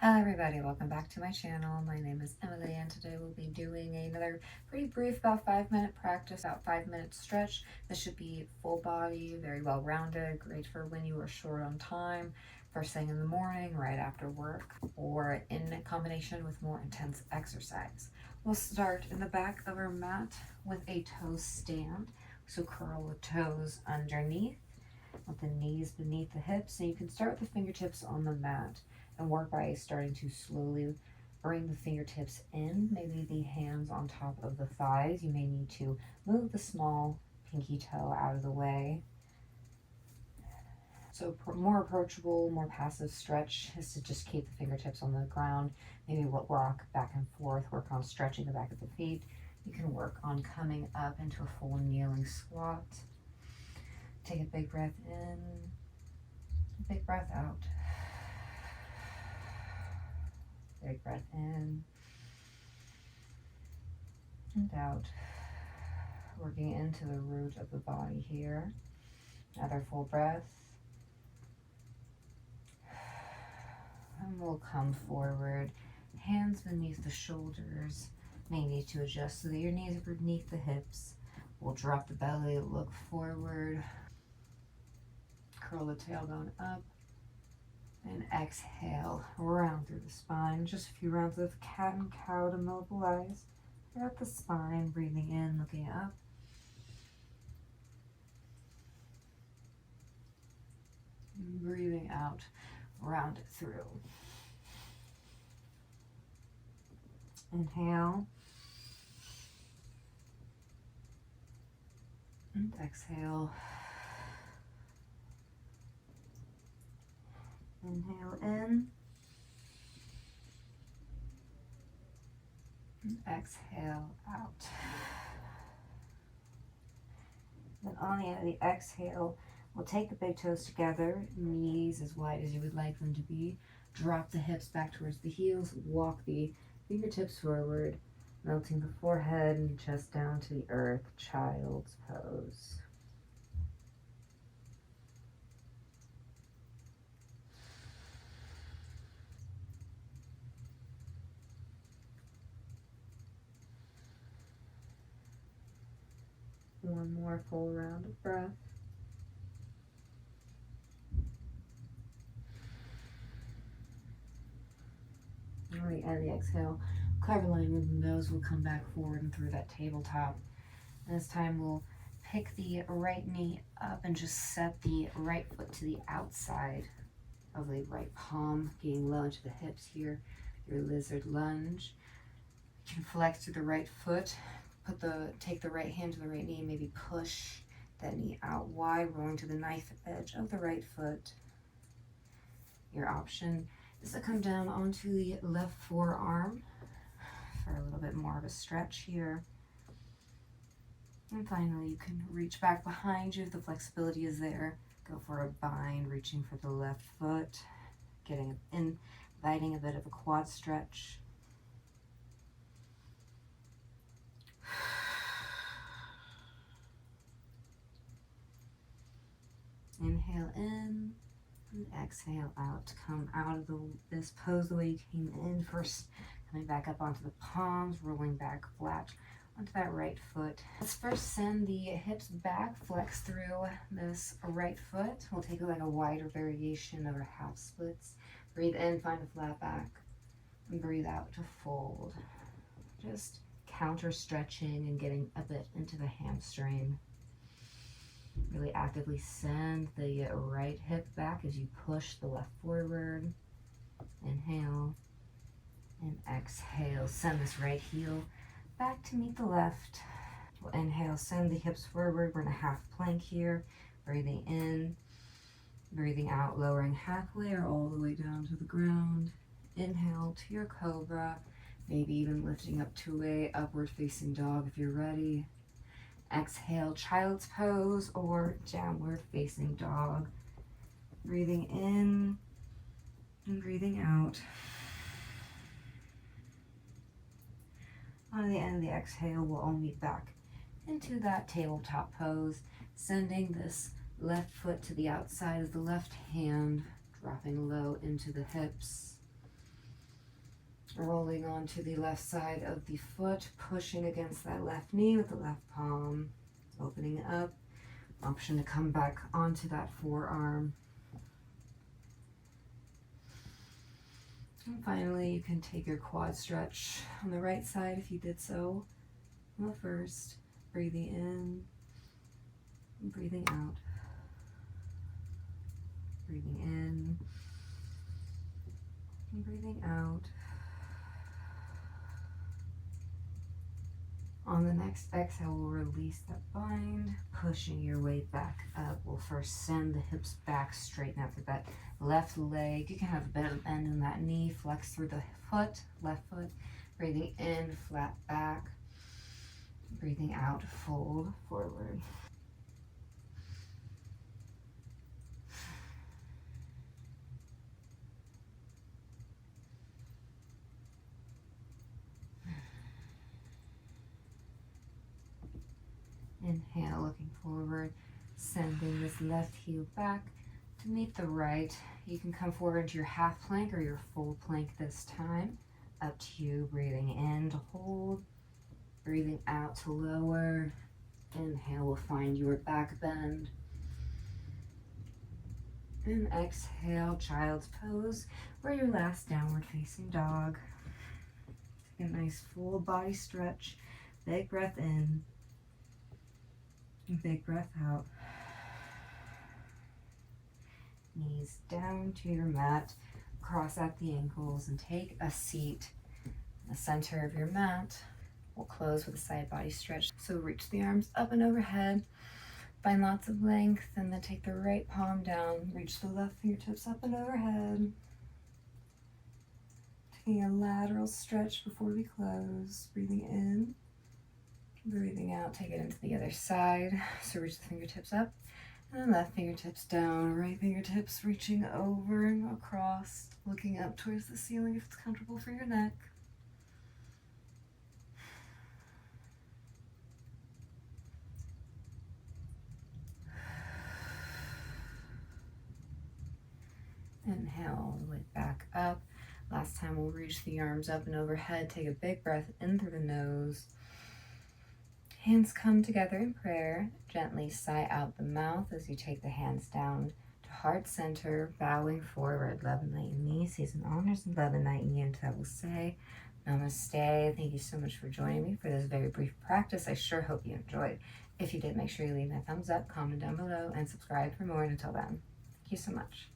Hello everybody, welcome back to my channel. My name is Emily and today we'll be doing another pretty brief, about 5-minute practice, about 5-minute stretch. This should be full body, very well rounded, great for when you are short on time, first thing in the morning, right after work, or in combination with more intense exercise. We'll start in the back of our mat with a toe stand. So curl the toes underneath with the knees beneath the hips, and you can start with the fingertips on the mat and work by starting to slowly bring the fingertips in, maybe the hands on top of the thighs. You may need to move the small pinky toe out of the way. So more approachable, more passive stretch is to just keep the fingertips on the ground. Maybe rock back and forth, work on stretching the back of the feet. You can work on coming up into a full kneeling squat. Take a big breath in, a big breath out. Big breath in and out. Working into the root of the body here. Another full breath. And we'll come forward. Hands beneath the shoulders. May need to adjust so that your knees are beneath the hips. We'll drop the belly, look forward. Curl the tailbone up. And exhale, round through the spine. Just a few rounds of cat and cow to mobilize. Throughout the spine, breathing in, looking up. And breathing out, round it through. Inhale. And exhale. Inhale in. And exhale out. Then on the end of the exhale, we'll take the big toes together, knees as wide as you would like them to be. Drop the hips back towards the heels. Walk the fingertips forward, melting the forehead and chest down to the earth, child's pose. One more full round of breath. All right, and the exhale, clever line with the nose will come back forward and through that tabletop. And this time we'll pick the right knee up and just set the right foot to the outside of the right palm, getting low into the hips here, your lizard lunge. You can flex through the right foot, take the right hand to the right knee, maybe push that knee out wide, rolling to the knife edge of the right foot. Your option is to come down onto the left forearm for a little bit more of a stretch here. And finally, you can reach back behind you if the flexibility is there. Go for a bind, reaching for the left foot, inviting a bit of a quad stretch. Inhale in and exhale out. Come out of this pose the way you came in. First, coming back up onto the palms, rolling back flat onto that right foot. Let's first send the hips back, flex through this right foot. We'll take like a wider variation of our half splits. Breathe in, find a flat back, and breathe out to fold. Just counter stretching and getting a bit into the hamstring. Really actively send the right hip back as you push the left forward. Inhale and exhale. Send this right heel back to meet the left. We'll inhale, send the hips forward. We're in a half plank here. Breathing in, breathing out, lowering halfway or all the way down to the ground. Inhale to your cobra, maybe even lifting up to a upward facing dog if you're ready. Exhale, child's pose or downward facing dog. Breathing in and breathing out. On the end of the exhale, we'll all meet back into that tabletop pose, sending this left foot to the outside of the left hand, dropping low into the hips. Rolling onto the left side of the foot, pushing against that left knee with the left palm, opening up. Option to come back onto that forearm. And finally, you can take your quad stretch on the right side if you did so on the first. Breathing in, and breathing out. Breathing in, and breathing out. On the next exhale, we'll release that bind, pushing your weight back up. We'll first send the hips back, straighten out through that left leg. You can have a bit of bend in that knee, flex through the foot, left foot. Breathing in, flat back. Breathing out, fold forward. Inhale, looking forward, sending this left heel back to meet the right. You can come forward into your half plank or your full plank this time. Up to you. Breathing in to hold, breathing out to lower. Inhale, we'll find your back bend. And exhale, child's pose, or your last downward facing dog. Take a nice full body stretch. Big breath in. Big breath out. Knees down to your mat. Cross out the ankles and take a seat in the center of your mat. We'll close with a side body stretch. So reach the arms up and overhead. Find lots of length, and then take the right palm down. Reach the left fingertips up and overhead. Taking a lateral stretch before we close. Breathing in. Breathing out, take it into the other side. So reach the fingertips up, and then left fingertips down, right fingertips reaching over and across, looking up towards the ceiling if it's comfortable for your neck. Inhale all the way back up. Last time we'll reach the arms up and overhead. Take a big breath in through the nose. Hands come together in prayer. Gently sigh out the mouth as you take the hands down to heart center, bowing forward. Love and light in me, season honors, and love and light in you. And that will say, namaste. Thank you so much for joining me for this very brief practice. I sure hope you enjoyed. If you did, make sure you leave me a thumbs up, comment down below, and subscribe for more. And until then, thank you so much.